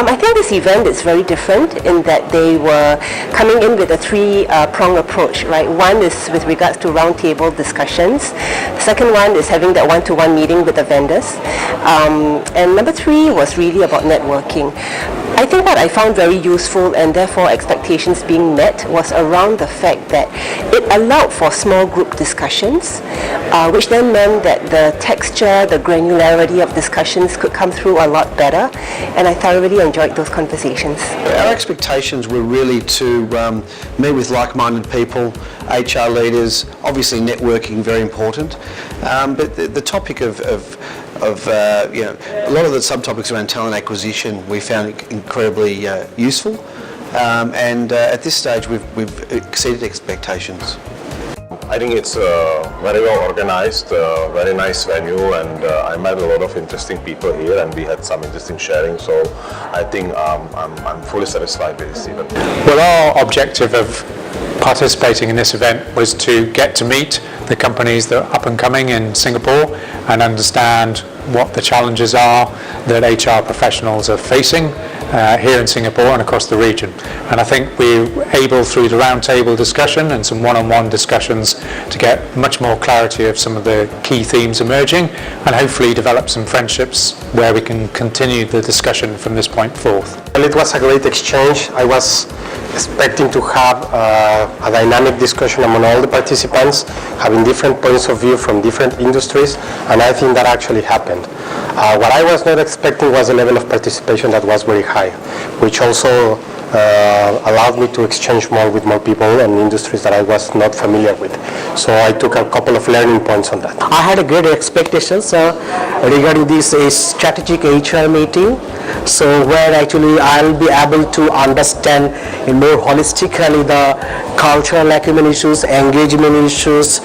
I think this event is very different in that they were coming in with a three-prong approach, right? One is with regards to roundtable discussions. The second one is having that one-to-one meeting with the vendors. And number three was really about networking. I think what I found very useful and therefore expectations being met was around the fact that it allowed for small group discussions, which then meant that the texture, the granularity of discussions could come through a lot better, and I thoroughly enjoyed those conversations. Our expectations were really to meet with like-minded people, HR leaders, obviously networking very important, but the topic of a lot of the subtopics around talent acquisition we found incredibly useful, and at this stage we've exceeded expectations. I think it's very well organized, very nice venue, and I met a lot of interesting people here, and we had some interesting sharing. So I think I'm fully satisfied with this event. Well, our objective of participating in this event was to get to meet the companies that are up and coming in Singapore and understand what the challenges are that HR professionals are facing here in Singapore and across the region. And I think we were able, through the roundtable discussion and some one-on-one discussions, to get much more clarity of some of the key themes emerging and hopefully develop some friendships where we can continue the discussion from this point forth. Well, it was a great exchange. I was expecting to have a dynamic discussion among all the participants, having different points of view from different industries, and I think that actually happened. What I was not expecting was a level of participation that was very high, which also allowed me to exchange more with more people and industries that I was not familiar with. So I took a couple of learning points on that. I had a great expectations regarding this strategic HR meeting. So where actually I'll be able to understand in more holistically the cultural acumen issues, engagement issues,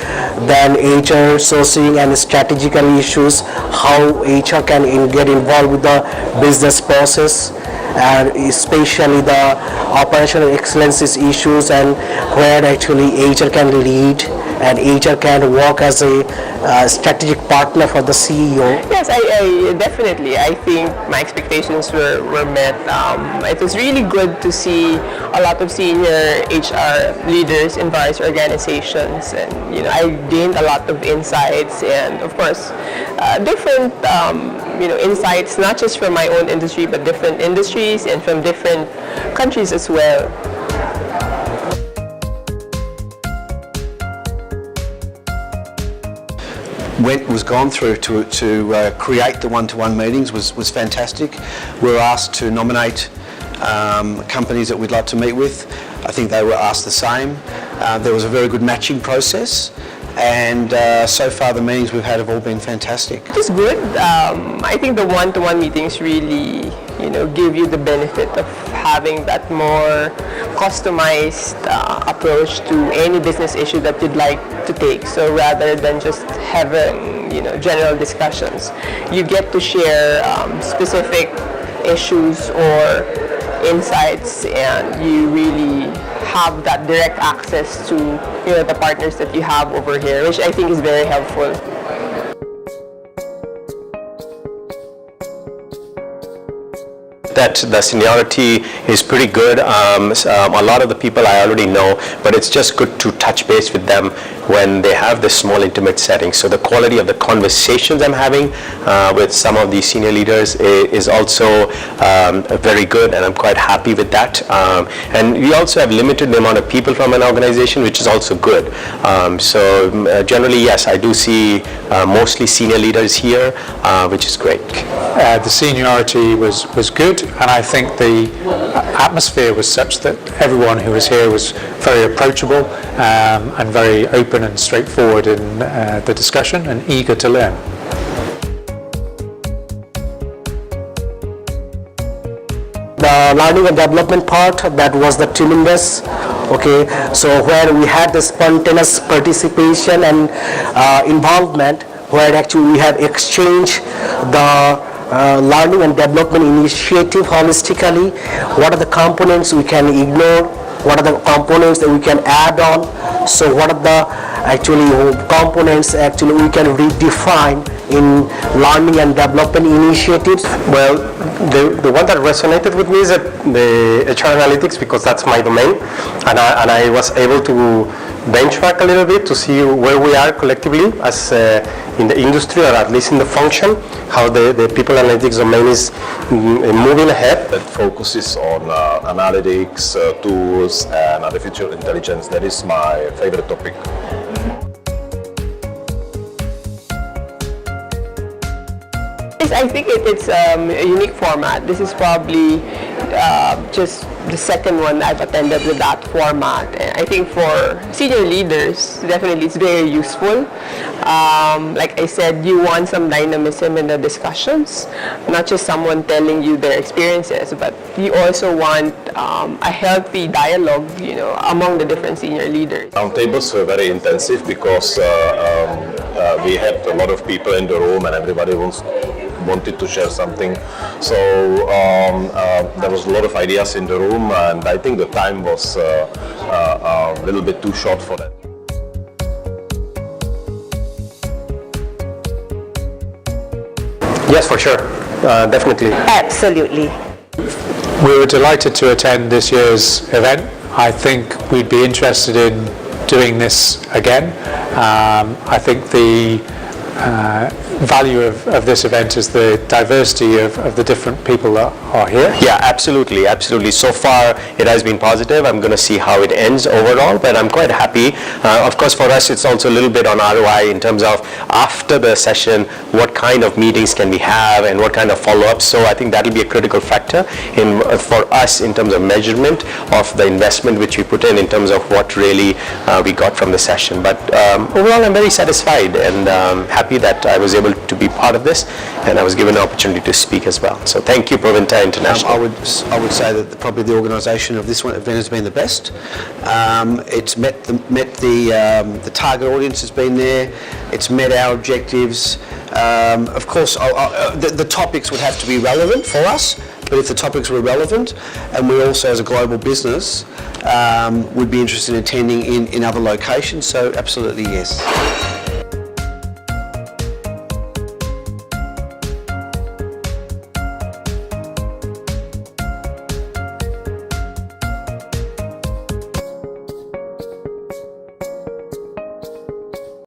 then HR sourcing and strategical issues, how HR can get involved with the business process, and especially the operational excellences issues, and where actually HR can lead and HR can work as a strategic partner for the CEO. Yes, I definitely. I think my expectations were met. It was really good to see a lot of senior HR leaders in various organizations, and I gained a lot of insights, and of course, different insights, not just from my own industry, but different industries and from different countries as well. Was gone through to create the one-to-one meetings was fantastic. We were asked to nominate companies that we'd like to meet with. I think they were asked the same. There was a very good matching process, and so far the meetings we've had have all been fantastic. It's good. I think the one-to-one meetings really give you the benefit of having that more customized approach to any business issue that you'd like to take. So rather than just having general discussions, you get to share specific issues or insights, and you really have that direct access to the partners that you have over here, which I think is very helpful. That the seniority is pretty good. A lot of the people I already know, but it's just good to touch base with them when they have this small intimate setting. So the quality of the conversations I'm having with some of these senior leaders is also very good, and I'm quite happy with that. And we also have limited the amount of people from an organization, which is also good. So generally, yes, I do see mostly senior leaders here, which is great. The seniority was good, and I think the atmosphere was such that everyone who was here was very approachable and very open and straightforward in the discussion and eager to learn. The learning and development part, that was the tremendous. Okay, so where we had the spontaneous participation and involvement, where actually we have exchanged the learning and development initiative holistically. What are the components we can ignore? What are the components that we can add on? So what are the actually components actually we can redefine in learning and development initiatives? Well, the one that resonated with me is the HR analytics, because that's my domain, and I was able to benchmark a little bit to see where we are collectively as in the industry, or at least in the function, how the people analytics domain is moving ahead. That focuses on analytics, tools, and artificial intelligence. That is my favorite topic. I think it's a unique format. This is probably just the second one I've attended with that format. And I think for senior leaders, definitely it's very useful. Like I said, you want some dynamism in the discussions, not just someone telling you their experiences, but you also want a healthy dialogue, among the different senior leaders. Roundtables were very intensive because we had a lot of people in the room and everybody wanted to share something. So there was a lot of ideas in the room, and I think the time was a little bit too short for that. Yes, for sure, definitely. Absolutely. We were delighted to attend this year's event. I think we'd be interested in doing this again. I think the value of this event is the diversity of the different people that are here. Yeah, absolutely. So far, it has been positive. I'm going to see how it ends overall, but I'm quite happy. Of course, for us, it's also a little bit on ROI in terms of after the session, what kind of meetings can we have and what kind of follow-ups. So I think that'll be a critical factor for us in terms of measurement of the investment which we put in terms of what really we got from the session. But overall, I'm very satisfied and happy that I was able to be part of this, and I was given an opportunity to speak as well. So thank you, Proventa International. I would say that probably the organisation of this event has been the best. It's met the target audience has been there. It's met our objectives. Of course, the topics would have to be relevant for us. But if the topics were relevant, and we also as a global business would be interested in attending in other locations, so absolutely yes.